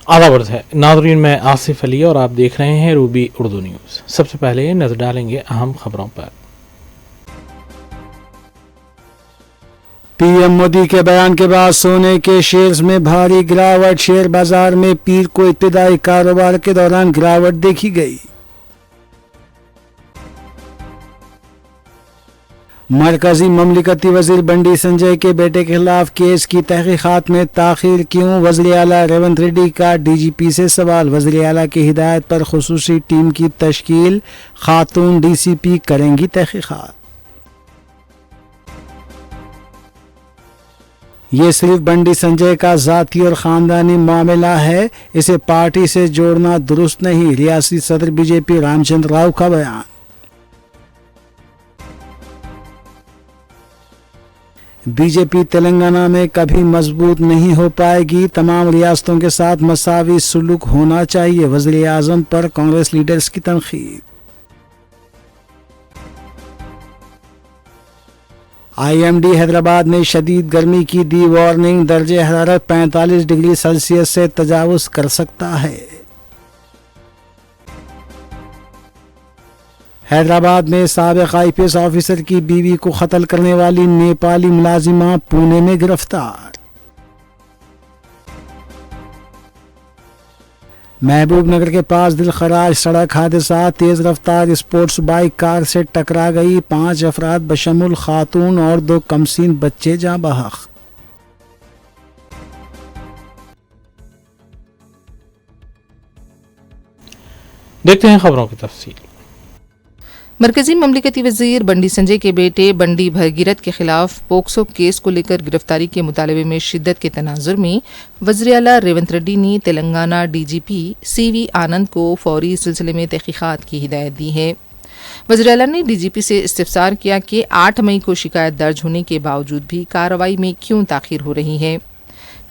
आदाब है नादरीन, मैं आसिफ अली और आप देख रहे हैं रूबी उर्दू न्यूज़। सबसे पहले नजर डालेंगे अहम खबरों पर। पीएम मोदी के बयान के बाद सोने के शेयर्स में भारी गिरावट। शेयर बाजार में पीर को इब्तिदाई कारोबार के दौरान गिरावट देखी गई। मरकजी ममलिकती वजीर बंडी संजय के बेटे के खिलाफ केस की तहकीकात में ताखीर क्यों? वज़ीर आला रेवंत रेड्डी का डीजीपी से सवाल। वज़ीर आला की हिदायत पर खुसूसी टीम की तश्कील, खातून डीसीपी करेंगी तहकीकात। ये सिर्फ बंडी संजय का ज़ाती और ख़ानदानी मामला है, इसे पार्टी से जोड़ना दुरुस्त नहीं। रियासती सदर बीजेपी रामचंद्र राव का बयान। बीजेपी तेलंगाना में कभी मजबूत नहीं हो पाएगी, तमाम रियासतों के साथ मसावी सुलूक होना चाहिए। वज़ीर आज़म पर कांग्रेस लीडर्स की तनकीद। आईएमडी हैदराबाद ने शदीद गर्मी की दी वार्निंग। दर्जे हरारत 45 डिग्री सेल्सियस से तजावुज कर सकता है। हैदराबाद में साबिक आईपीएस ऑफिसर की बीवी को कत्ल करने वाली नेपाली मुलाजिमा पुणे में गिरफ्तार। महबूब नगर के पास दिलखराज सड़क हादसा। तेज रफ्तार स्पोर्ट्स बाइक कार से टकरा गई। 5 अफराद बशमुल खातून और 2 कमसीन बच्चे जाँ बहक। देखते हैं खबरों की तफसील। मरकजी ममलिकती वजीर बंडी संजय के बेटे बंडी भगीरथ के खिलाफ पोक्सो केस को लेकर गिरफ्तारी के मुतालबे में शिद्दत के तनाजुर में वज़ीर आला रेवंत रेड्डी ने तेलंगाना डीजीपी सीवी आनंद को फौरी सिलसिले में तहकीकात की हिदायत दी है। वज़ीर आला ने डीजीपी से इस्तिफसार किया कि 8 मई को शिकायत दर्ज होने के बावजूद भी कार्रवाई में क्यों ताखीर हो रही है।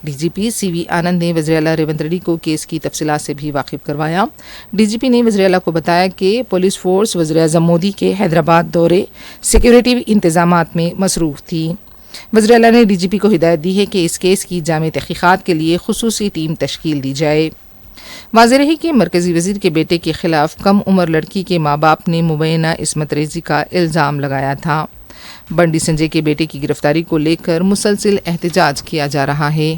डीजीपी सीवी आनंद ने वज़ीर आला रेवंत रेड्डी को केस की तफसीलात से भी वाकिफ करवाया। डीजीपी ने वज़ीर आला को बताया कि पुलिस फोर्स वज़ीर आज़म मोदी के हैदराबाद दौरे सिक्योरिटी इंतजामात में मसरूफ़ थी। वज़ीर आला ने डीजीपी को हिदायत दी है कि इस केस की जामे तहकीकात के लिए खुसूसी टीम तश्कील दी जाए। वाज़ेह रही कि मरकजी वज़ीर के बेटे के खिलाफ कम उम्र लड़की के माँ बाप ने मुबैना इस्मत रेज़ी का इल्ज़ाम लगाया था। बंडी संजय के बेटे की गिरफ्तारी को लेकर मुसलसिल एहतजाज किया जा रहा है।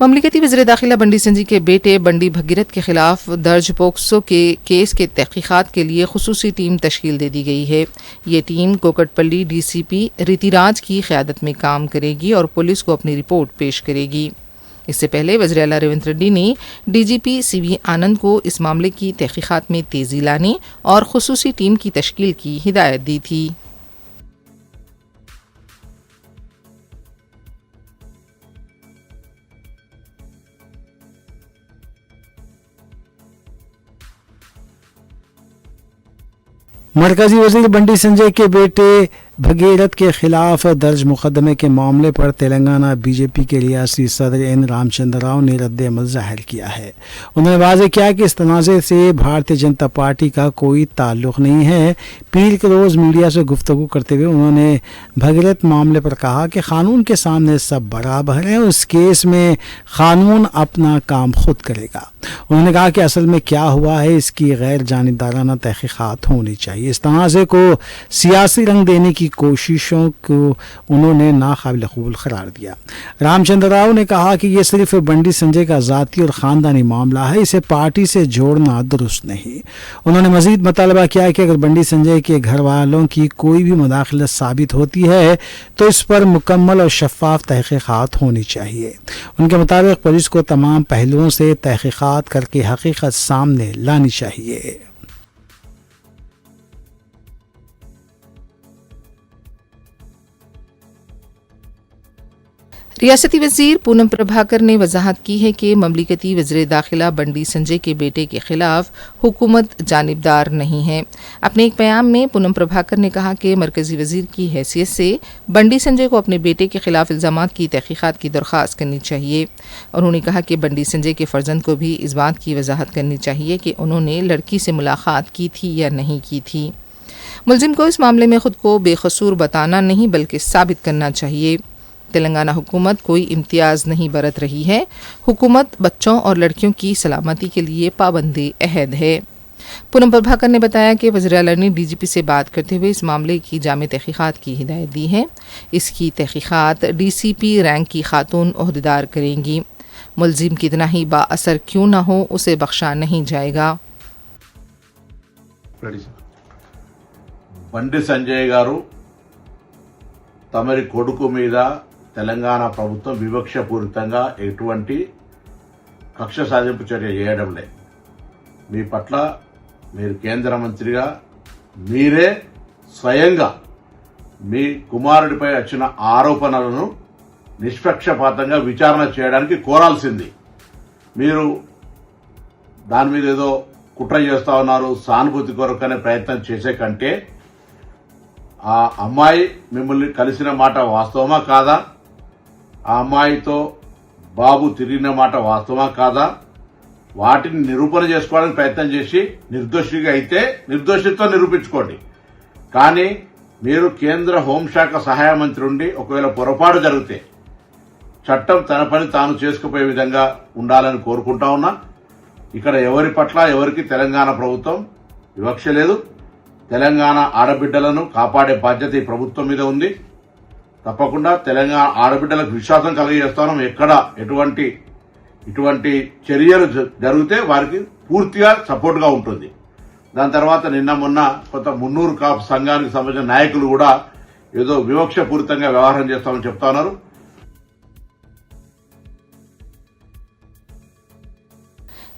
ममलिकती वज़ीर दाखिला बंडी संजय के बेटे बंडी भगीरथ के खिलाफ दर्ज पोक्सो के केस के तहकीकात के लिए खुसूसी टीम तश्कील दे दी गई है। ये टीम कोकटपल्ली डीसीपी रितिराज की क़यादत में काम करेगी और पुलिस को अपनी रिपोर्ट पेश करेगी। इससे पहले वज़ीर आला रेवंत रेड्डी ने डीजीपी सीवी आनंद को इस मामले की तहकीकात में तेज़ी लाने और खुसूसी टीम की तश्कील की हिदायत दी थी। मरकजी वजीर बंडी संजय के बेटे भगीरथ के खिलाफ दर्ज मुकदमे के मामले पर तेलंगाना बीजेपी के रियासती सदर एन रामचंद्र राव ने रद्द-ए-अमल जाहिर किया है। उन्होंने वाज़ेह किया कि इस तनाज़े से भारतीय जनता पार्टी का कोई ताल्लुक़ नहीं है। पीर के रोज़ मीडिया से गुफ्तगू करते हुए उन्होंने भगीरथ मामले पर कहा कि कानून के सामने सब बराबर हैं, उस केस में कानून अपना काम खुद करेगा। उन्होंने कहा कि असल में क्या हुआ है इसकी गैर जानिबदाराना तहकीकात होनी चाहिए। इस तनाज़े को सियासी रंग देने की कोशिशों को उन्होंने नाकाबिल कबूल करार दिया। रामचंद्र राव ने कहा कि यह सिर्फ बंडी संजय का ज़ाती और ख़ानदानी मामला है, इसे पार्टी से जोड़ना दुरुस्त नहीं। उन्होंने मज़ीद मुतालबा किया कि अगर बंडी संजय के घर वालों की कोई भी मुदाखलत साबित होती है तो इस पर मुकम्मल और शफाफ तहकीकात होनी चाहिए। उनके मुताबिक पुलिस को तमाम पहलुओं से तहकीकात करके हकीकत सामने लानी चाहिए। रियासती वज़ीर पूनम प्रभाकर ने वजाहत की है कि ममलिकती वज़ीर दाखिला बंडी संजय के बेटे के खिलाफ हुकूमत जानिबदार नहीं है। अपने एक बयान में पूनम प्रभाकर ने कहा कि मरकजी वज़ीर की हैसियत से बंडी संजय को अपने बेटे के खिलाफ इल्ज़ामात की तहकीकात की दरख्वास्त करनी चाहिए। उन्होंने कहा कि बंडी संजय के फ़र्जंद को भी इस बात की वजाहत करनी चाहिए कि उन्होंने लड़की से मुलाकात की थी या नहीं की थी। मुलजिम को इस मामले में खुद को बेकसूर बताना नहीं बल्कि साबित करना चाहिए। تلنگانہ حکومت کوئی امتیاز نہیں برت رہی ہے، حکومت بچوں اور لڑکیوں کی سلامتی کے لیے پابند عہد ہے۔ پونم پربھاکر نے بتایا کہ وزیراعلیٰ نے ڈی جی پی سے بات کرتے ہوئے اس معاملے کی جامع تحقیقات کی ہدایت دی ہے۔ اس کی تحقیقات ڈی سی پی رینک کی خاتون عہدیدار کریں گی۔ ملزم کتنا ہی با اثر کیوں نہ ہو، اسے بخشا نہیں جائے گا۔ బండి సంజయ్ గారు తమరి కొడుకు మీద తెలంగాణ ప్రభుత్వం వివక్షపూరితంగా ఎటువంటి కక్ష సాధింపు చర్య చేయడం లేదు. మీ పట్ల మీరు కేంద్ర మంత్రిగా మీరే స్వయంగా మీ కుమారుడిపై వచ్చిన ఆరోపణలను నిష్పక్షపాతంగా విచారణ చేయడానికి కోరాల్సింది. మీరు దాని మీద ఏదో కుట్ర చేస్తా ఉన్నారు, సానుభూతి కొరకనే ప్రయత్నం చేసే కంటే ఆ అమ్మాయి మిమ్మల్ని కలిసిన మాట వాస్తవమా కాదా, ఆ అమ్మాయితో బాబు తిరిగిన మాట వాస్తవమా కాదా, వాటిని నిరూపణ చేసుకోవడానికి ప్రయత్నం చేసి నిర్దోషిగా అయితే నిర్దోషిత్వం నిరూపించుకోండి. కానీ మీరు కేంద్ర హోంశాఖ సహాయ మంత్రి ఉండి ఒకవేళ పొరపాటు జరిగితే చట్టం తన పని తాను చేసుకుపోయే విధంగా ఉండాలని కోరుకుంటా ఉన్నా. ఇక్కడ ఎవరి పట్ల ఎవరికి తెలంగాణ ప్రభుత్వం వివక్ష లేదు. తెలంగాణ ఆడబిడ్డలను కాపాడే బాధ్యత ఈ ప్రభుత్వం మీద ఉంది. తప్పకుండా తెలంగాణ ఆడబిడ్డలకు విశ్వాసం కలిగజేస్తాం. ఎక్కడ ఇటువంటి చర్యలు జరిగితే వారికి పూర్తిగా సపోర్ట్గా ఉంటుంది. దాని తర్వాత నిన్న మొన్న కొంత మున్నూరు కాపు సంఘానికి సంబంధించిన నాయకులు కూడా ఏదో వివక్షపూరితంగా వ్యవహారం చేస్తామని చెప్తా ఉన్నారు.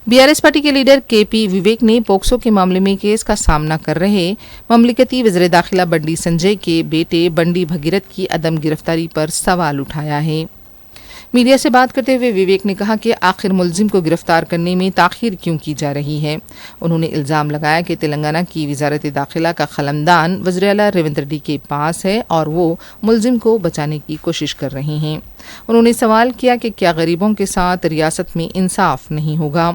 बीआरएस पार्टी के लीडर केपी विवेक ने पोक्सो के मामले में केस का सामना कर रहे ममलिकती वज़ीर दाखिला बंडी संजय के बेटे बंडी भगीरथ की अदम गिरफ्तारी पर सवाल उठाया है। मीडिया से बात करते हुए विवेक ने कहा कि आखिर मुलजिम को गिरफ्तार करने में ताखीर क्यों की जा रही है। उन्होंने इल्ज़ाम लगाया कि तेलंगाना की वजारत दाखिला का खलमदान वज़ीर-ए-आला रेवंत रेड्डी के पास है और वो मुलजिम को बचाने की कोशिश कर रहे हैं। उन्होंने सवाल किया कि क्या गरीबों के साथ रियासत में इंसाफ नहीं होगा।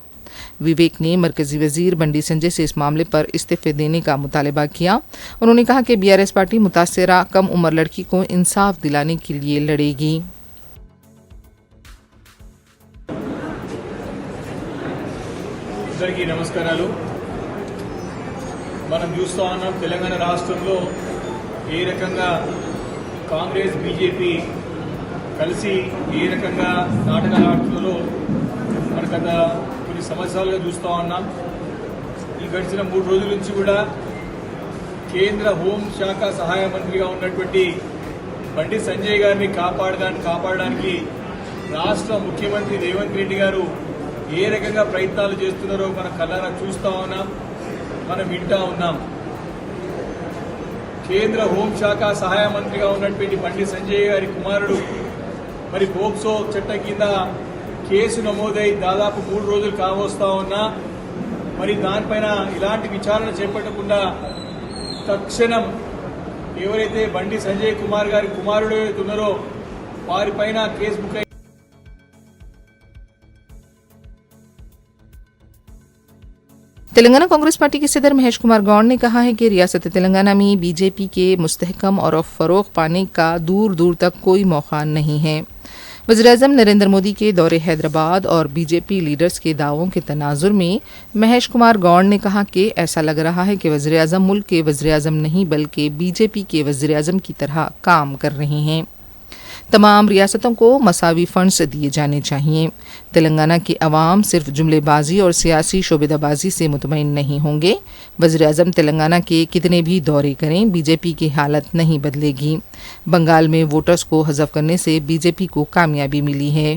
विवेक ने मरकजी वजीर बंडी संजय से इस मामले पर इस्तीफे देने का मुतालबा किया। उन्होंने कहा कि बीआरएस पार्टी मुतासरा कम उम्र लड़की को इंसाफ दिलाने के लिए लड़ेगी। అందరికీ నమస్కారాలు. మనం చూస్తూ ఉన్నాం తెలంగాణ రాష్ట్రంలో ఏ రకంగా కాంగ్రెస్ బీజేపీ కలిసి ఏ రకంగా నాటకాలు ఆడుతున్నారో మన గత కొన్ని సంవత్సరాలుగా చూస్తూ ఉన్నాం. ఈ గడిచిన 3 రోజుల నుంచి కూడా కేంద్ర హోంశాఖ సహాయ మంత్రిగా ఉన్నటువంటి బండి సంజయ్ గారిని కాపాడడానికి రాష్ట్ర ముఖ్యమంత్రి రేవంత్ రెడ్డి గారు ఏ రకంగా ప్రయత్నాలు చేస్తున్నారో మన కళ్ళారా చూస్తూ ఉన్నాం, మనం వింటా ఉన్నాం. కేంద్ర హోంశాఖ సహాయ మంత్రిగా ఉన్నటువంటి బండి సంజయ్ గారి కుమారుడు మరి పోక్సో చట్టం కింద కేసు నమోదై దాదాపు 3 రోజులు కావస్తా ఉన్నా మరి దానిపైన ఇలాంటి విచారణ చేపట్టకుండా తక్షణం ఎవరైతే బండి సంజయ్ కుమార్ గారి కుమారుడు ఉన్నారో వారిపైన case book Telangana Congress party के सदर महेश कुमार गौड़ ने कहा है कि रियासत तेलंगाना में बीजेपी के मुस्तहकम और फरोग पाने का दूर दूर तक कोई मौका नहीं है। वज़ीर-ए-आज़म नरेंद्र मोदी के दौरे हैदराबाद और बीजेपी लीडर्स के दावों के तनाजुर में महेश कुमार गौड़ ने कहा कि ऐसा लग रहा है कि वज़ीर-ए-आज़म मुल्क के वज़ीर-ए-आज़म नहीं बल्कि बीजेपी के वज़ीर-ए-आज़म की तरह काम कर रहे हैं। तमाम रियासतों को मसावी फंड्स दिए जाने चाहिए। तेलंगाना के अवाम सिर्फ जुमलेबाजी और सियासी शोबेदाबाजी से मुतमईन नहीं होंगे। वज़ीर-ए-आज़म तेलंगाना के कितने भी दौरे करें, बीजेपी की हालत नहीं बदलेगी। बंगाल में वोटर्स को हज़फ करने से बीजेपी को कामयाबी मिली है।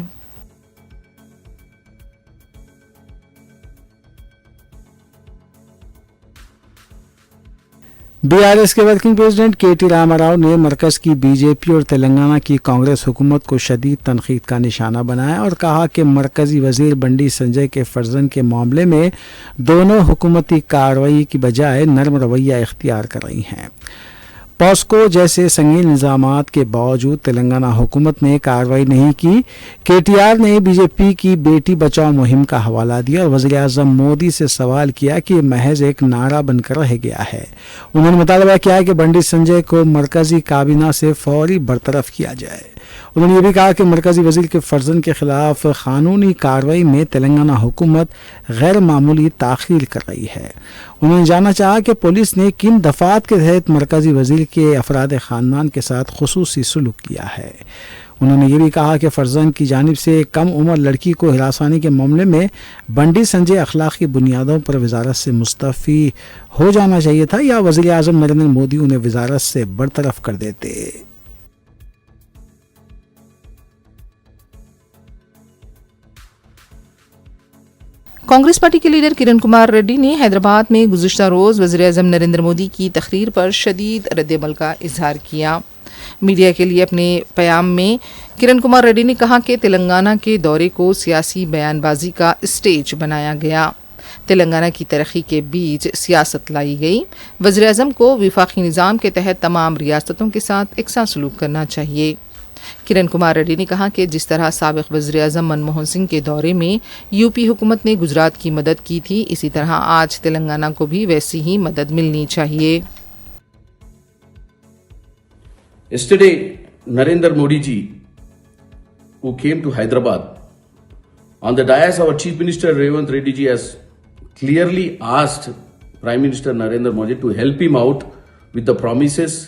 बीआरएस के वर्किंग प्रेसिडेंट केटी रामाराव ने मरकज की बीजेपी और तेलंगाना की कांग्रेस हुकूमत को शदीद तनकीद का निशाना बनाया और कहा कि मरकजी वजीर बंडी संजय के फर्जंद के मामले में दोनों हुकूमती कार्रवाई की बजाय नरम रवैया इख्तियार कर रही हैं। पॉस्को जैसे संगीन इल्जामात के बावजूद तेलंगाना हुकूमत ने कार्रवाई नहीं की। केटीआर ने बीजेपी की बेटी बचाओ मुहिम का हवाला दिया और वज़ीर-ए-आज़म मोदी से सवाल किया कि महज एक नारा बनकर रह गया है। उन्होंने मुतालबा किया कि बंडी संजय को मरकजी काबीना से फौरी बरतरफ किया जाए। उन्होंने ये भी कहा कि मरकजी वजीर के फर्जन के खिलाफ कानूनी कार्रवाई में तेलंगाना हुकूमत गैर मामूली ताख़ीर कर रही है। उन्होंने जानना चाहा कि पुलिस ने किन दफ़ात के तहत मरकजी वजीर के अफराद ख़ानदान के साथ खुसूसी सुलूक किया है। उन्होंने ये भी कहा कि फर्जन की जानिब से कम उम्र लड़की को हिरासानी के मामले में बंडी संजय अखलाकी बुनियादों पर वजारत से मुस्तफ़ी हो जाना चाहिए था या वज़ीर आज़म नरेंद्र मोदी उन्हें वजारत से बरतरफ कर देते। कांग्रेस पार्टी के लीडर किरण कुमार रेड्डी ने हैदराबाद में गुज़िश्ता रोज़ वज़ीर-ए-आज़म नरेंद्र मोदी की तकरीर पर शदीद रद्द-ए-अमल का इजहार किया। मीडिया के लिए अपने बयान में किरण कुमार रेड्डी ने कहा कि तेलंगाना के दौरे को सियासी बयानबाजी का स्टेज बनाया गया। तेलंगाना की तरक्की के बीच सियासत लाई गई। वज़ीर-ए-आज़म को वफाकी निज़ाम के तहत तमाम रियासतों के साथ एकसा सलूक करना चाहिए। किरण कुमार रेड्डी ने कहा कि जिस तरह साबिक़ वज़ीर-ए-आज़म मनमोहन सिंह के दौरे में यूपी हुकूमत ने गुजरात की मदद की थी, इसी तरह आज तेलंगाना को भी वैसी ही मदद मिलनी चाहिए। Yesterday, Narendra Modi ji, who came to Hyderabad, on the dais our Chief Minister Revanth Reddy ji has clearly asked Prime Minister Narendra Modi to help him out with the promises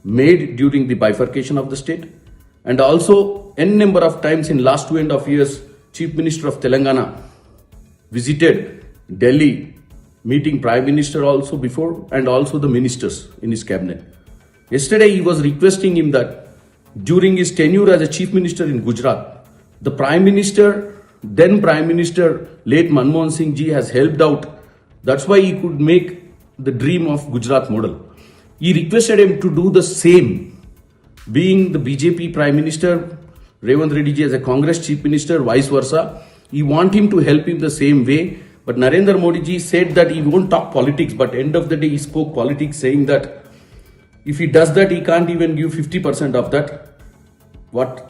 made during the bifurcation of the state, and also n number of times in last 2.5 years, Chief Minister of Telangana visited Delhi, meeting Prime Minister also before and also the ministers in his cabinet. Yesterday he was requesting him that during his tenure as a Chief Minister in Gujarat, the Prime Minister, then Prime Minister late Manmohan Singh ji has helped out. That's why he could make the dream of Gujarat model. He requested him to do the same. Being the BJP Prime Minister, Revanth Reddy ji as a Congress Chief Minister, vice versa, he want him to help him the same way. But Narendra Modi ji said that he won't talk politics, but end of the day he spoke politics, saying that if he does that, he can't even give 50% of that. What?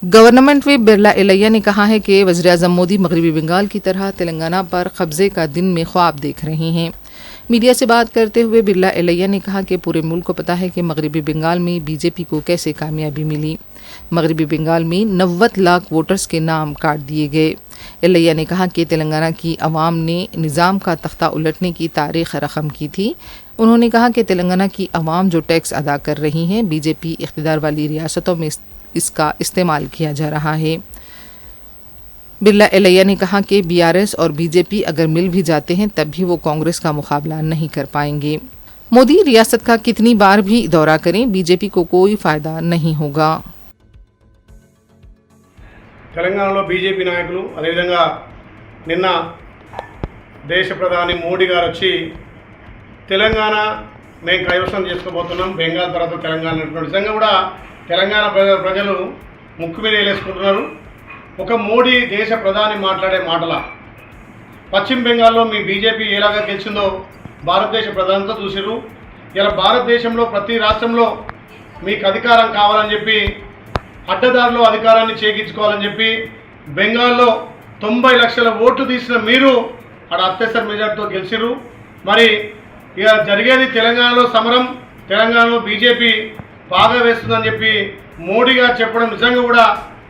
Government whip Birla Ilaiah ने कहा है कि वज़ीर-ए-आज़म मोदी मगरबी बंगाल की तरह तेलंगाना पर कब्जे का दिन में ख्वाब देख रहे हैं। मीडिया से बात करते हुए बिरला एलैया ने कहा कि पूरे मुल्क को पता है कि मगरबी बंगाल में बीजेपी को कैसे कामयाबी मिली। मगरबी बंगाल में 90 लाख वोटर्स के नाम काट दिए गए। एलैया ने कहा कि तेलंगाना की अवाम ने निज़ाम का तख्ता उलटने की तारीख़ रकम की थी। उन्होंने कहा कि तेलंगाना की अवाम जो टैक्स अदा कर रही हैं, बीजेपी इख्तियार वाली रियासतों में इसका इस्तेमाल किया जा रहा है। बिरला एलैया ने कहा कि बीआरएस और बीजेपी अगर मिल भी जाते हैं तब भी वो कांग्रेस का मुकाबला नहीं कर पाएंगे। मोदी रियासत का कितनी बार भी दौरा करें, बीजेपी को कोई फ़ायदा नहीं होगा। తెలంగాణలో బీజేపీ నాయకులు అదేవిధంగా నిన్న దేశ ప్రధాని మోడీ గారు వచ్చి తెలంగాణ మేము కైవసం చేసుకోబోతున్నాం, బెంగాల్ తర్వాత తెలంగాణ అంటున్నారు. నిజంగా కూడా తెలంగాణ ప్రజలు ముక్కు మీద వేలేసుకుంటున్నారు. ఒక మోడీ దేశ ప్రధాని మాట్లాడే మాటల పశ్చిమ బెంగాల్లో మీ బీజేపీ ఎలాగా గెలిచిందో భారతదేశ ప్రధానితో చూసిర్రు. ఇలా భారతదేశంలో ప్రతి రాష్ట్రంలో మీకు అధికారం కావాలని చెప్పి అడ్డదారిలో అధికారాన్ని చేకించుకోవాలని చెప్పి బెంగాల్లో 90 లక్షల ఓట్లు తీసిన మీరు అక్కడ అత్యవసర మెజార్టీతో గెలిచిర్రు. మరి ఇక జరిగేది తెలంగాణలో సమరం, తెలంగాణలో బీజేపీ బాగా వేస్తుందని చెప్పి మోడీ గారు చెప్పడం నిజంగా కూడా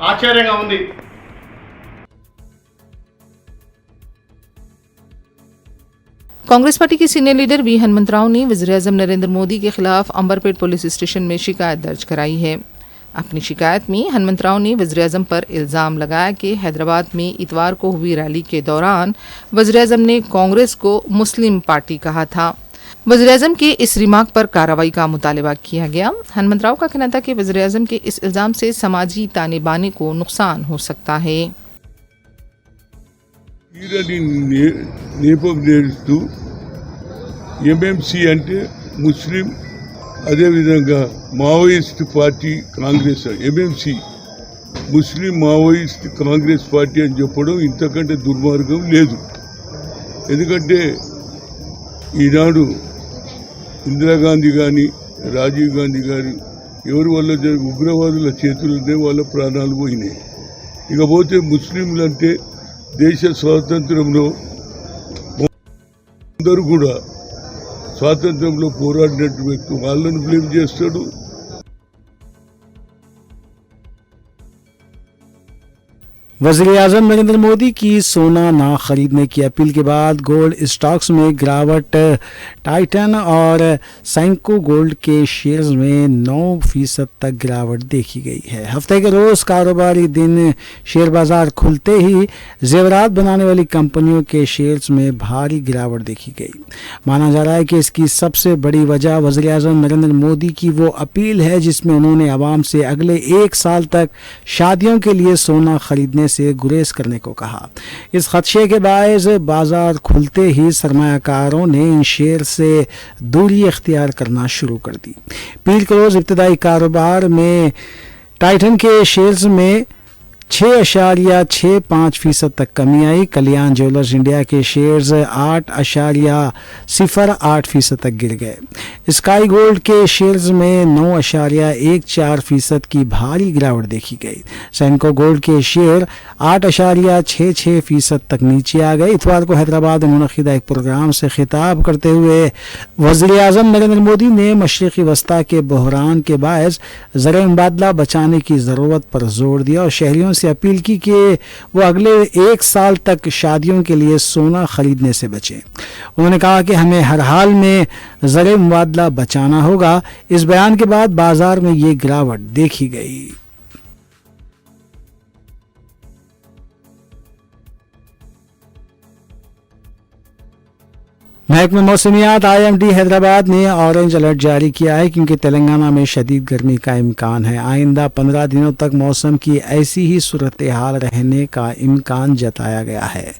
ఆశ్చర్యంగా ఉంది. कांग्रेस पार्टी के सीनियर लीडर वी हनुमंतराव ने वज़ीर-ए-आज़म नरेंद्र मोदी के खिलाफ अंबरपेट पुलिस स्टेशन में शिकायत दर्ज कराई है। अपनी शिकायत में हनुमंतराव ने वज़ीर-ए-आज़म पर इल्ज़ाम लगाया कि हैदराबाद में इतवार को हुई रैली के दौरान वज़ीर-ए-आज़म ने कांग्रेस को मुस्लिम पार्टी कहा था। वज़ीर-ए-आज़म के इस रिमार्क पर कार्रवाई का मुतालबा किया गया। हनुमंतराव का कहना था कि वज़ीर-ए-आज़म के इस इल्ज़ाम से समाजी ताने बाने को नुकसान हो सकता है। నేపథ్యం ఎంఎంసీ అంటే ముస్లిం, అదేవిధంగా మావోయిస్ట్ పార్టీ కాంగ్రెస్, ఎంఎంసీ ముస్లిం మావోయిస్ట్ కాంగ్రెస్ పార్టీ అని చెప్పడం ఇంతకంటే దుర్మార్గం లేదు. ఎందుకంటే ఈనాడు ఇందిరాగాంధీ కానీ రాజీవ్ గాంధీ గారు ఎవరి వల్ల ఉగ్రవాదుల చేతులనే వాళ్ళ ప్రాణాలు పోయినాయి. ఇకపోతే ముస్లింలంటే దేశ స్వాతంత్రంలో అందరూ కూడా స్వాతంత్రంలో పోరాడినట్టు వ్యక్తి వాళ్ళని బ్లేమ్ చేస్తాడు. वज़ीर-ए-आज़म नरेंद्र मोदी की सोना ना खरीदने की अपील के बाद गोल्ड स्टॉक्स में गिरावट, टाइटन और सैंको गोल्ड के शेयर्स में 9% तक गिरावट देखी गई है। हफ्ते के रोज कारोबारी दिन शेयर बाजार खुलते ही जेवरात बनाने वाली कंपनियों के शेयर्स में भारी गिरावट देखी गई। माना जा रहा है कि इसकी सबसे बड़ी वजह वज़ीर-ए-आज़म नरेंद्र मोदी की वो अपील है जिसमें उन्होंने आवाम से अगले 1 साल तक शादियों के लिए सोना खरीदने से गुरेज करने को कहा। इस खदशे के बायस बाजार खुलते ही सरमायाकारों ने इन शेयर से दूरी इख्तियार करना शुरू कर दी। पीर के रोज इब्तदाई कारोबार में टाइटन के शेयर्स में 6.65% तक कमी आई। कल्याण ज्वेलर्स इंडिया के शेयर्स 8.08% तक गिर गए। स्काई गोल्ड के शेयर्स में 9.14% की भारी गिरावट देखी गई। सैनको गोल्ड के शेयर 8.66% तक नीचे आ गए। इतवार को हैदराबाद में मुनक़िदा एक प्रोग्राम से खिताब करते हुए वज़ीर-ए-आज़म नरेंद्र मोदी ने मशरिक़ी वस्ता के बहरान के बायस ज़र मुबादला बचाने की ज़रूरत पर जोर दिया और शहरियों से अपील की कि वो अगले 1 साल तक शादियों के लिए सोना खरीदने से बचें। उन्होंने कहा कि हमें हर हाल में ज़र मुबादला बचाना होगा। इस बयान के बाद बाजार में ये गिरावट देखी गई। महकमा मौसमियात IMD हैदराबाद ने ऑरेंज अलर्ट जारी किया है क्योंकि तेलंगाना में शदीद गर्मी का इम्कान है। आइंदा 15 दिनों तक मौसम की ऐसी ही सूरत हाल रहने का इम्कान जताया गया है।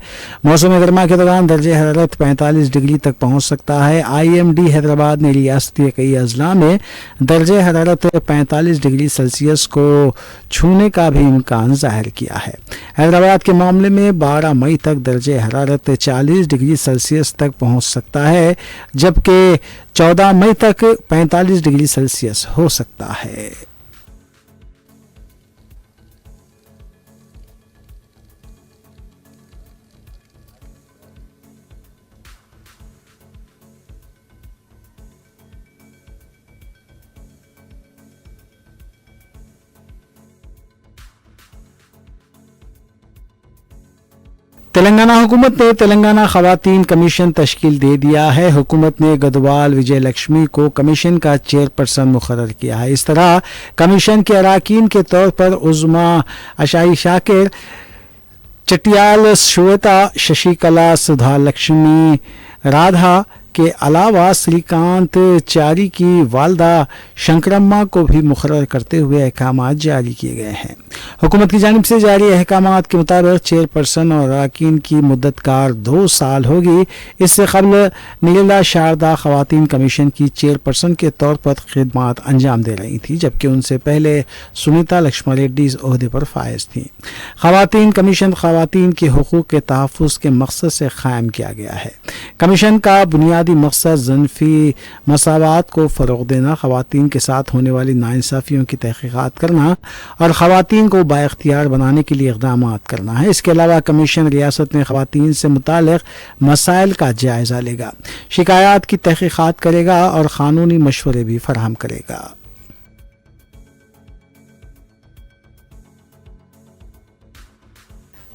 मौसम गर्मा के दौरान दर्जे हरारत 45 डिग्री तक पहुंच सकता है। IMD हैदराबाद ने रियासत के कई अजला में दर्जे हरारत 45 डिग्री सेल्सियस को छूने का भी इम्कान जाहिर किया है। हैदराबाद के मामले में 12 मई तक दर्जे हरारत 40 डिग्री सेल्सियस तक पहुंच सकता है, जबकि 14 मई तक 45 डिग्री सेल्सियस हो सकता है। तेलंगाना हुकूमत ने तेलंगाना खवातीन कमीशन तश्कील दे दिया है। हुकूमत ने गदवाल विजय लक्ष्मी को कमीशन का चेयरपर्सन मुकर्रर किया है। इस तरह कमीशन के अराकीन के तौर पर उज़्मा अशाई शाकिर, चटियाल श्वेता, शशिकला, सुधा लक्ष्मी, राधा के अलावा श्रीकांत चारी की वालदा शंकरम्मा को भी मुकर्रर करते हुए अहकामात जारी किए गए हैं। हुकूमत की जानिब से जारी अहकामात के मुताबिक चेयरपर्सन और अराकीन की मुद्दत कार 2 साल होगी। इससे कबल नीला शारदा खवातीन कमीशन की चेयरपर्सन के तौर पर खिदमात अंजाम दे रही थी, जबकि उनसे पहले सुनीता लक्ष्मण रेड्डी इस ओहदे पर फायज थी। खवातीन कमीशन खवातीन के हुकूक के तहफ़्फ़ुज़ के मकसद से कायम किया गया है। कमीशन का बुनियादी मकसद ज़िन्फ़ी मसावात को फ़रोग़ देना, ख़वातीन के साथ होने वाली नाइंसाफ़ियों की तहक़ीक़ात करना और ख़वातीन को बाइख्तियार बनाने के लिए इक़दामात करना है। इसके अलावा कमीशन रियासत में ख़वातीन से मुताल्लिक़ मसाइल का जायज़ा लेगा, शिकायत की तहक़ीक़ात करेगा और क़ानूनी मशवरे भी फ़राहम करेगा।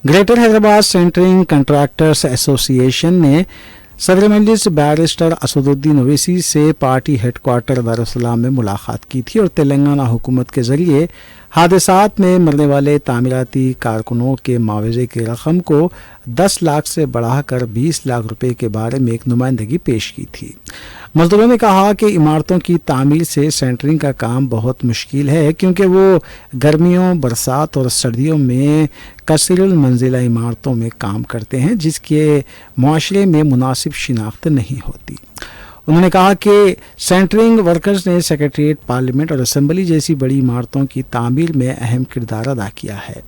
Greater Hyderabad centring contractors association ने सदर मजलिस बैरिस्टर असदुद्दीन ओवैसी से पार्टी हेडक्वार्टर दारुस्सलाम में मुलाकात की थी और तेलंगाना हुकूमत के ज़रिए हादसात में मरने वाले तामीराती कारकुनों के मुआवजे की रकम को 10 लाख से बढ़ाकर 20 लाख रुपए के बारे में एक नुमाइंदगी पेश की थी। मजदूरों ने कहा कि इमारतों की तामीर से सेंटरिंग का काम बहुत मुश्किल है क्योंकि वो गर्मियों, बरसात और सर्दियों में कसीरुल मंजिला इमारतों में काम करते हैं, जिसके मुआशरे में मुनासिब शिनाख्त नहीं होती। उन्होंने कहा कि सेंटरिंग वर्कर्स ने सेक्रेटरीट, पार्लियामेंट और असेंबली जैसी बड़ी इमारतों की तामीर में अहम किरदार अदा किया है।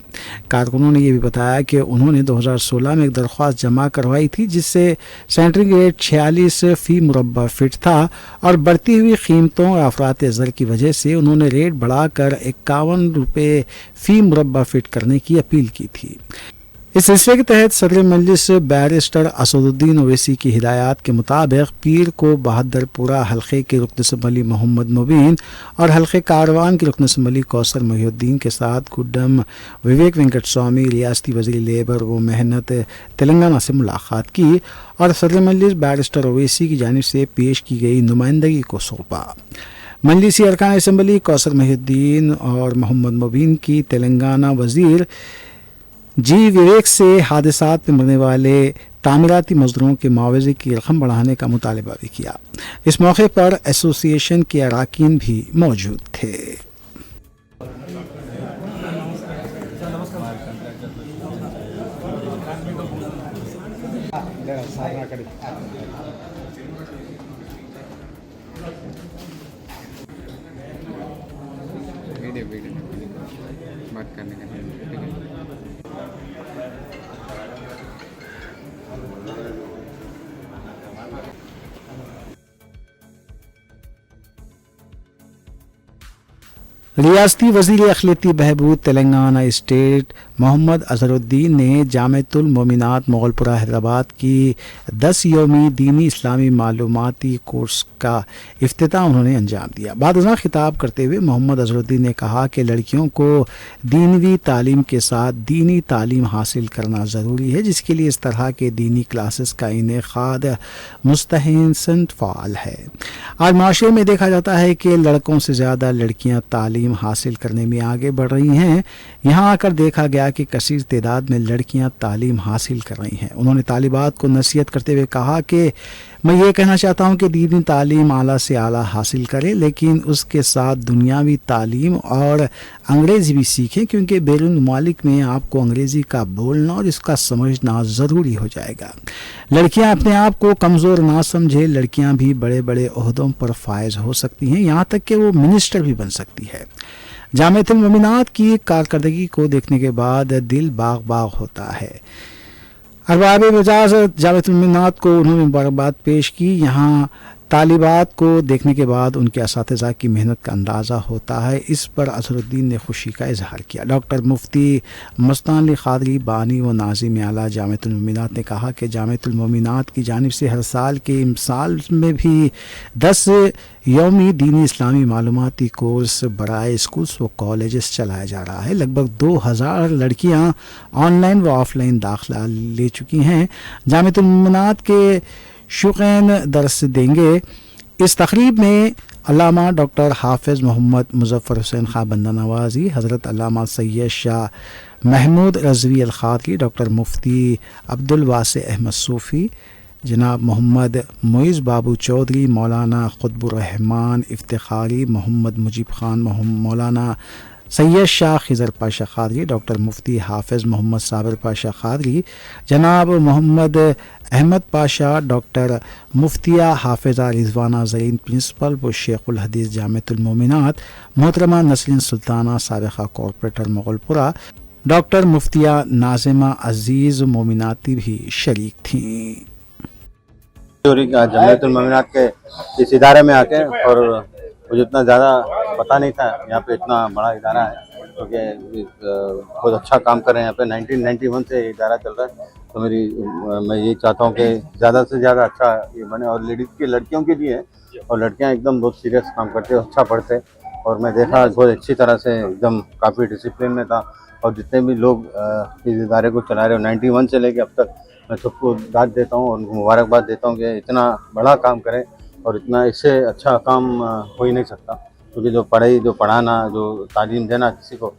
कारकुनों ने यह भी बताया कि उन्होंने 2016 में एक दरख्वास्त जमा करवाई थी जिससे सेंटरिंग रेट 46 फी मुरब्बा फिट था और बढ़ती हुई कीमतों और अफरात ज़र की वजह से उन्होंने रेट बढ़ाकर 51 रुपये फी मुरब्बा फिट करने की अपील की थी। इस सिलसिले के तहत सदर मजलिस बैरिस्टर असदुद्दीन ओवैसी की हिदायत के मुताबिक पीर को बहादुरपुरा हल्के के रुकन असम्बली मोहम्मद मुबीन और हल्के कारवान के रुकन असम्बली कौसर मोहिउद्दीन के साथ गुड्डम विवेक वेंकट स्वामी रियासती वज़ीर लेबर व मेहनत तेलंगाना से मुलाकात की और सदर मजलिस बैरिस्टर ओवैसी की जानिब से पेश की गई नुमाइंदगी को सौंपा। मजलिसी अरकान असम्बली कौसर मोहिउद्दीन और मोहम्मद मुबीन की तेलंगाना वज़ीर जी विवेक से हादसात में मरने वाले तामीराती मजदूरों के मुआवजे की रकम बढ़ाने का मुतालबा भी किया। इस मौके पर एसोसिएशन के अरकान भी मौजूद थे। बात करने का रियासती वज़ीर अखिलती बहबूद तेलंगाना स्टेट मोहम्मद अजहरुद्दीन ने जामिअतुल मोमिनात मोगलपुरा हैदराबाद की 10 योमी दीनी इस्लामी मालूमाती कोर्स का इफ्तिताह उन्होंने अंजाम दिया। बाद खिताब करते हुए मोहम्मद अजहरुद्दीन ने कहा कि लड़कियों को दीनवी तालीम के साथ दीनी तालीम हासिल करना ज़रूरी है, जिसके लिए इस तरह के दीनी क्लासेस का इनेकाद मुस्तहसन फ़ाल है। आज माशरे में देखा जाता है कि लड़कों से ज़्यादा लड़कियाँ तालीम हासिल करने में आगे बढ़ रही हैं। यहाँ आकर देखा गया कि कसीर तादाद में लड़कियां तालीम हासिल कर रही हैं। उन्होंने तालिबात को नसीहत करते हुए कहा कि मैं ये कहना चाहता हूँ कि दीनी तालीम आला से आला हासिल करें, लेकिन उसके साथ दुनियावी तालीम और अंग्रेज़ी भी सीखें, क्योंकि बैरून मुमालिक में आपको अंग्रेज़ी का बोलना और इसका समझना ज़रूरी हो जाएगा। लड़कियाँ अपने आप को कमज़ोर ना समझे, लड़कियाँ भी बड़े बड़े ओहदों पर फायज हो सकती हैं, यहाँ तक कि वो मिनिस्टर भी बन सकती है। जामिअतुल मोमिनात की कारकर्दगी को देखने के बाद दिल बाग बाग होता है। अरबाब मिजाज जामिअतुल मोमिनात को उन्होंने मुबारकबाद पेश की। यहाँ तालिबात को देखने के बाद उनके असातिज़ा की मेहनत का अंदाज़ा होता है। इस पर अज़हरुद्दीन ने खुशी का इजहार किया। डॉक्टर मुफ्ती मस्तान अली क़ादरी बानी व नाज़िम आला जामिअतुल मोमिनात ने कहा कि जामिअतुल मोमिनात की जानिब से हर साल के इम्साल में भी 10 यौमी दीनी इस्लामी मालूमाती कोर्स बराए स्कूल्स व कॉलेजेस चलाया जा रहा है। लगभग 2000 लड़कियां ऑनलाइन व ऑफलाइन दाखिला ले चुकी हैं। जामिअतुल मोमिनात के शुक़ैन दर्स देंगे। इस तकरीब में अल्लामा डॉक्टर हाफिज़ मोहम्मद मुज़फ़्फ़र हुसैन खां बंदा नवाज़ी, हज़रत अल्लामा सैयद शाह महमूद रज़वी अल ख़ादरी, डॉक्टर मुफ्ती अब्दुल वासे अहमद सूफ़ी, जनाब मोहम्मद मुइज़ बाबू चौधरी, मौलाना क़ुतबुर रहमान इफ्तिखारी, मोहम्मद मुजीब खान, मौलाना सैयद शाह खिज़र पाशा क़ादरी, डॉक्टर मुफ्ती हाफिज़ मोहम्मद साबिर पाशा क़ादरी, जनाब मोहम्मद अहमद पाशा, डॉक्टर मुफ्तिया हाफिज़ा रिज़वाना ज़रीन प्रिंसिपल व शेखुल हदीस जामिअतुल मोमिनात, मोहतरमा नसरीन सुल्ताना साबिक़ा कॉरपोरेटर मोगलपुरा, डॉक्टर मुफ्तिया नाज़िमा अज़ीज़ मोमिनाती भी शरीक थीं। जामिअतुल मोमिनात के इस इदारे में आके, और मुझे इतना ज़्यादा पता नहीं था यहाँ पे इतना बड़ा इदारा है, क्योंकि बहुत अच्छा काम कर रहे हैं यहाँ पे। 1991 से इदारा चल रहा है, तो मैं यही चाहता हूँ कि ज़्यादा से ज़्यादा अच्छा ये बने, और लेडीज़ की लड़कियों के लिए, और लड़कियाँ एकदम बहुत सीरियस काम करते, अच्छा पढ़ते, और मैं देखा बहुत अच्छी तरह से एकदम काफ़ी डिसिप्लिन में था। और जितने भी लोग इस इदारे को चला रहे हो 91 से लेके अब तक, मैं सबको दाद देता हूँ और उनको मुबारकबाद देता हूँ कि इतना बड़ा काम करें, और इतना इससे अच्छा काम हो ही नहीं सकता, क्योंकि जो पढ़ाई, जो पढ़ाना, जो तालीम देना किसी को।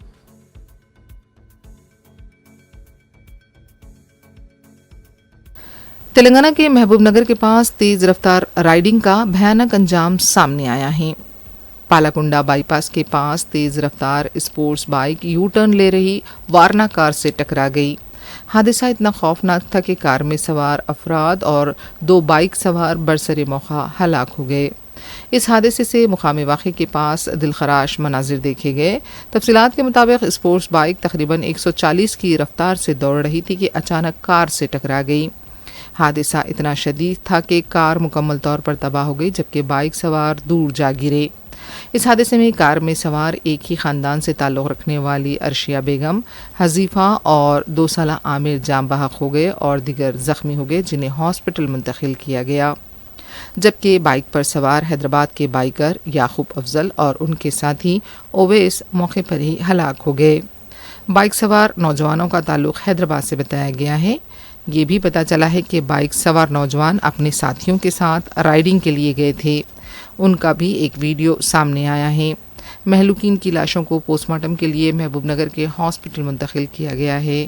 तेलंगाना के महबूब नगर के पास तेज रफ्तार राइडिंग का भयानक अंजाम सामने आया है। पालाकुंडा बाईपास के पास तेज रफ्तार स्पोर्ट्स बाइक यू टर्न ले रही वारना कार से टकरा गई। हादसा इतना खौफनाक था कि कार में सवार अफराद और 2 बाइक सवार बरसरे मौका हलाक हो गए। इस हादसे से मुकामी वाक़े के पास दिलखराश मनाजिर देखे गए। तफसीलात के मुताबिक स्पोर्ट्स बाइक तकरीबन 140 की रफ्तार से दौड़ रही थी कि अचानक कार से टकरा गई। हादसा इतना शदीद था कि कार मुकम्मल तौर पर तबाह हो गई, जबकि बाइक सवार दूर जा गिरे। اس حادثے میں کار میں سوار ایک ہی خاندان سے تعلق رکھنے والی ارشیا بیگم، حذیفہ اور 2 سالہ عامر جاں بحق ہو گئے اور دیگر زخمی ہو گئے، جنہیں ہاسپٹل منتقل کیا گیا، جبکہ بائک پر سوار حیدرآباد کے بائیکر یعقوب افضل اور ان کے ساتھی اویس موقع پر ہی ہلاک ہو گئے۔ بائک سوار نوجوانوں کا تعلق حیدرآباد سے بتایا گیا ہے۔ یہ بھی پتہ چلا ہے کہ بائک سوار نوجوان اپنے ساتھیوں کے ساتھ رائڈنگ کے لیے گئے تھے۔ ان کا بھی ایک ویڈیو سامنے آیا ہے۔ مہلوکین کی لاشوں کو پوسٹ مارٹم کے لیے محبوب نگر کے ہاسپٹل منتقل کیا گیا ہے۔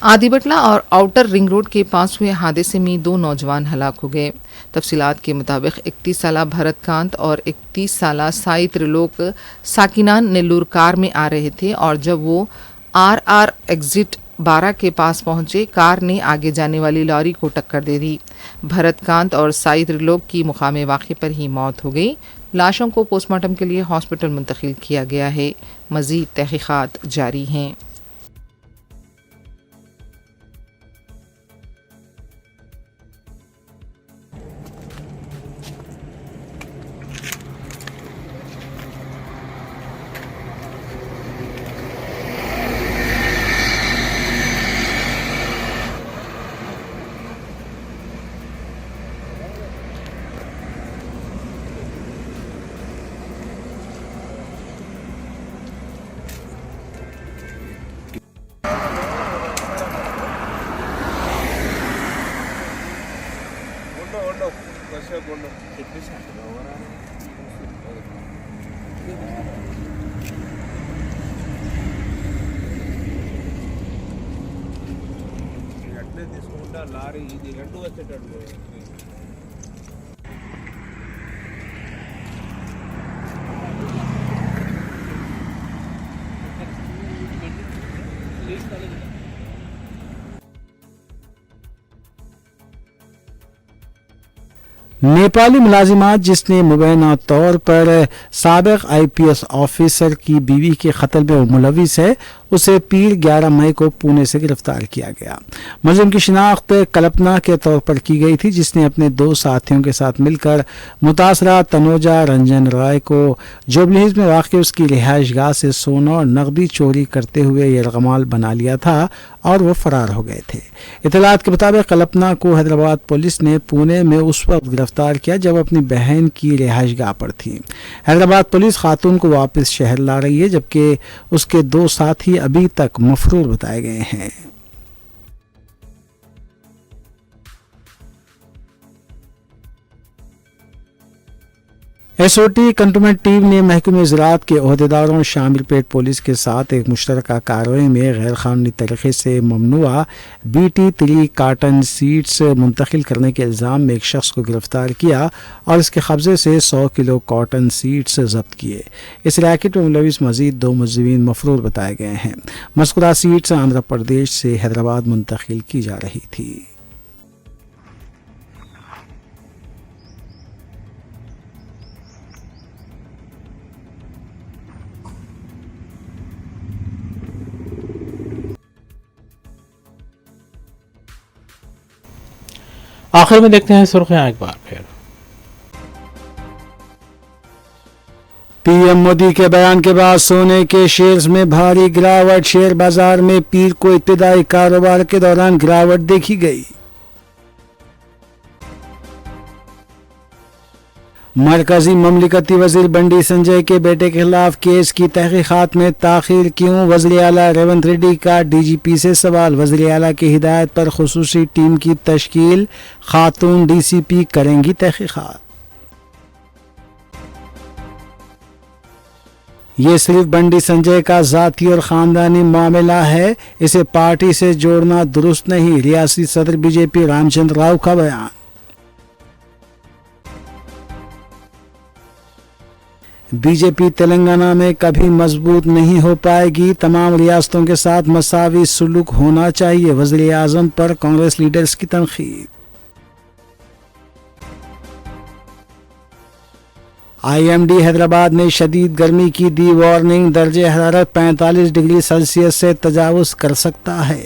آدی بٹلہ اور آؤٹر رنگ روڈ کے پاس ہوئے حادثے میں 2 نوجوان ہلاک ہو گئے۔ تفصیلات کے مطابق 31 سالہ بھرت کانت اور 31 سالہ سائی ترلوک ساکنان نیلور کار میں آ رہے تھے، اور جب وہ آر ایگزٹ 12 کے پاس پہنچے، کار نے آگے جانے والی لاری کو ٹکر دے دی۔ بھرت کانت اور سائی ترلوک کی مقام واقعے پر ہی موت ہو گئی۔ لاشوں کو پوسٹ مارٹم کے لیے ہاسپٹل منتقل کیا گیا ہے۔ مزید تحقیقات جاری ہیں۔ లారీ ఇది 2 వచ్చేటట్టు نیپالی ملازمات جس نے مبینہ طور پر سابق IPS آفیسر کی بیوی کے قتل میں ملوث ہے، اسے پیر 11 مئی کو پونے سے گرفتار کیا گیا۔ ملزم کی شناخت کلپنا کے طور پر کی گئی تھی، جس نے اپنے 2 ساتھیوں کے ساتھ مل کر متاثرہ تنوجا رنجن رائے کو جوبلی ہلز میں واقع اس کی رہائش گاہ سے سونا اور نقدی چوری کرتے ہوئے یرغمال بنا لیا تھا اور وہ فرار ہو گئے تھے۔ اطلاعات کے مطابق کلپنا کو حیدرآباد پولیس نے پونے میں اس وقت گرفتار کیا جب اپنی بہن کی رہائش گاہ پر تھی۔ حیدرآباد پولیس خاتون کو واپس شہر لا رہی ہے، جبکہ اس کے 2 ساتھی ابھی تک مفرور بتائے گئے ہیں۔ SOT कंटोनमेंट टीम ने महकमे ज़राअत के अहदेदारों शामिलपेट पुलिस के साथ एक मुश्तरका कार्रवाई में गैर कानूनी तरीके से ममनुआ BT3 काटन सीड्स मुंतकिल करने के इल्ज़ाम में एक शख्स को गिरफ्तार किया और इसके कब्जे से 100 किलो कॉटन सीड्स जब्त किए। इस रैकेट में मुलविस मजीद 2 मुलज़िमीन मफरूर बताए गए हैं। मज़कूरा सीड्स आंध्र प्रदेश से हैदराबाद मुंतकिल की जा रही थी। आखिर में देखते हैं सुर्खियां एक बार फिर। PM मोदी के बयान के बाद सोने के शेयर्स में भारी गिरावट। शेयर बाजार में पीर को इब्तिदाई कारोबार के दौरान गिरावट देखी गई। मरकजी ममलिकती वजीर बंडी संजय के बेटे के खिलाफ केस की तहकीकात में ताखीर क्यों? वज़ीर आला रेवंत रेड्डी का DGP से सवाल। वज़ीर आला की हिदायत पर खुसूसी टीम की तश्कील, खातून DCP करेंगी तहकीकात। ये सिर्फ बंडी संजय का ज़ाती और ख़ानदानी मामला है, इसे पार्टी से जोड़ना दुरुस्त नहीं। रियासती सदर BJP रामचंद्र राव का बयान। BJP तेलंगाना में कभी मजबूत नहीं हो पाएगी, तमाम रियासतों के साथ मसावी सुलूक होना चाहिए। वज़ीर आज़म पर कांग्रेस लीडर्स की तनकीद। IMD हैदराबाद ने शदीद गर्मी की दी वार्निंग। दर्जे हरारत 45 डिग्री सेल्सियस से तजावुज कर सकता है।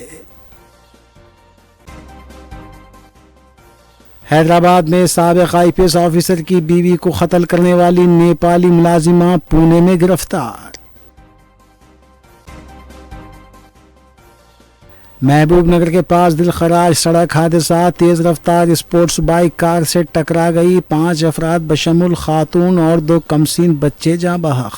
हैदराबाद में साबिक IPS ऑफिसर की बीवी को कत्ल करने वाली नेपाली मुलाजिमा पुणे में गिरफ्तार। महबूब नगर के पास दिलखराज सड़क हादसा। तेज रफ्तार स्पोर्ट्स बाइक कार से टकरा गई। 5 अफराद बशमुल खातून और 2 कमसीन बच्चे जाँ बहक।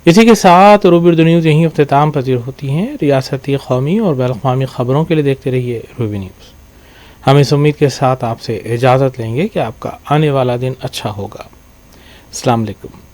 इसी के साथ रूबी उर्दू न्यूज़ यहीं अख्तिताम पजीर होती हैं। रियासती, कौमी और बैनुल-अक़वामी खबरों के लिए देखते रहिए रूबी न्यूज़। हम इस उम्मीद के साथ आपसे इजाज़त लेंगे कि आपका आने वाला दिन अच्छा होगा। अस्सलाम वालेकुम।